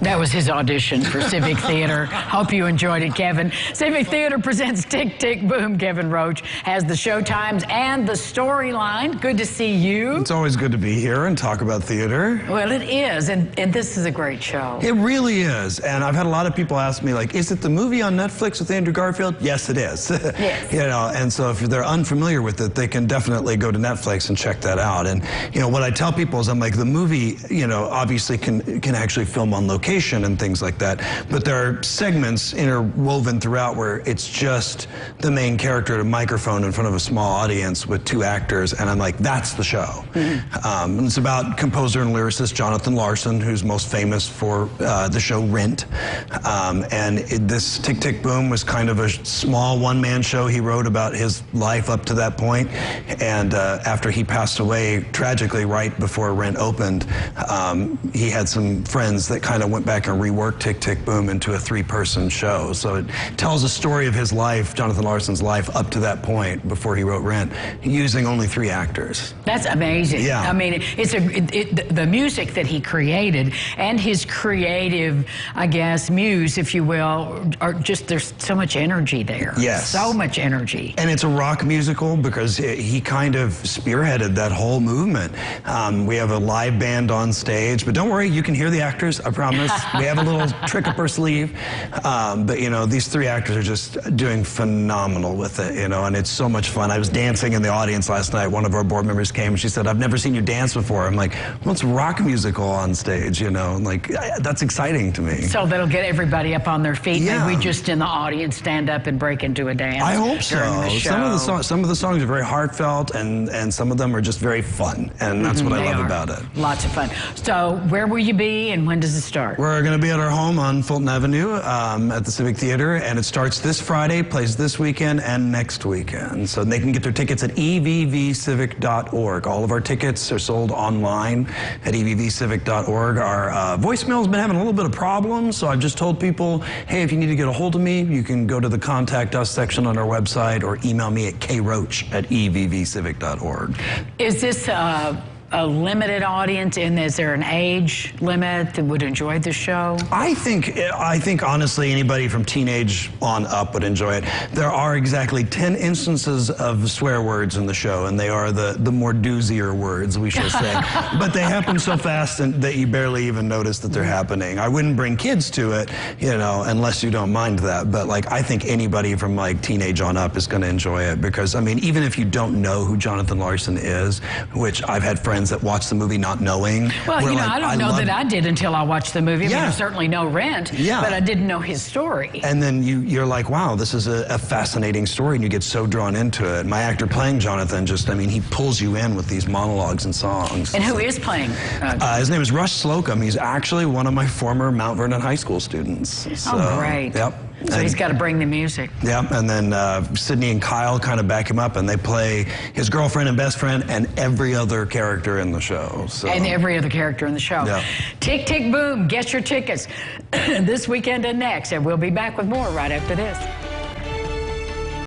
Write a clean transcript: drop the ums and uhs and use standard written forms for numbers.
That was his audition for Civic Theater. Hope you enjoyed it, Kevin. Civic Theater presents Tick, Tick, Boom. Kevin Roach has the show times and the storyline. Good to see you. It's always good to be here and talk about theater. Well, it is, and this is a great show. It really is, and I've had a lot of people ask me, like, is it the movie on Netflix with Andrew Garfield? Yes, it is. Yes. You know, and so if they're unfamiliar with it, they can definitely go to Netflix and check that out. And, you know, what I tell people is I'm like, the movie, you know, obviously can actually film on location and things like that, but there are segments interwoven throughout where it's just the main character at a microphone in front of a small audience with two actors, and I'm like, that's the show. And it's about composer and lyricist Jonathan Larson, who's most famous for the show Rent. This Tick, Tick, Boom was kind of a small one-man show he wrote about his life up to that point, and after he passed away tragically right before Rent opened, he had some friends that kind of went back and reworked Tick, Tick, Boom into a three-person show. So it tells a story of his life, Jonathan Larson's life, up to that point before he wrote Rent, using only 3 actors. That's amazing. Yeah. I mean, the music that he created and his creative, I guess, muse, if you will, are just, there's so much energy there. Yes. So much energy. And it's a rock musical because he kind of spearheaded that whole movement. We have a live band on stage, but don't worry, you can hear the actors, I promise. We have a little trick up our sleeve. But, you know, these 3 actors are just doing phenomenal with it, you know, and it's so much fun. I was dancing in the audience last night. One of our board members came and she said, I've never seen you dance before. I'm like, well, it's a rock musical on stage, you know, and like, that's exciting to me. So that'll get everybody up on their feet. Yeah. Maybe we just in the audience stand up and break into a dance. I hope so. The show. Some of the songs are very heartfelt, and some of them are just very fun, and that's what I love about it. Lots of fun. So where will you be, and when does it start? We're going to be at our home on Fulton Avenue at the Civic Theater, and it starts this Friday, plays this weekend, and next weekend. So they can get their tickets at evvcivic.org. All of our tickets are sold online at evvcivic.org. Our voicemail's been having a little bit of problems, so I've just told people, hey, if you need to get a hold of me, you can go to the Contact Us section on our website or email me at kroach@evvcivic.org. Is this a limited audience, and is there an age limit that would enjoy the show? I think honestly anybody from teenage on up would enjoy it. There are exactly 10 instances of swear words in the show, and they are the more doozier words, we shall say. But they happen so fast that you barely even notice that they're happening. I wouldn't bring kids to it, you know, unless you don't mind that. But like, I think anybody from like teenage on up is going to enjoy it, because I mean, even if you don't know who Jonathan Larson is, which I've had friends that watch the movie not knowing. Well, you know, like, I don't know that I did until I watched the movie. I mean, I certainly know Rent, but I didn't know his story. And then you're like, wow, this is a fascinating story, and you get so drawn into it. My actor playing Jonathan just, I mean, he pulls you in with these monologues and songs. And who is playing? His name is Rush Slocum. He's actually one of my former Mount Vernon High School students. So, oh, great. Yep. So he's got to bring the music. Yeah, and then Sydney and Kyle kind of back him up, and they play his girlfriend and best friend and every other character in the show. So. And every other character in the show. Yeah. Tick, tick, boom. Get your tickets this weekend and next. And we'll be back with more right after this.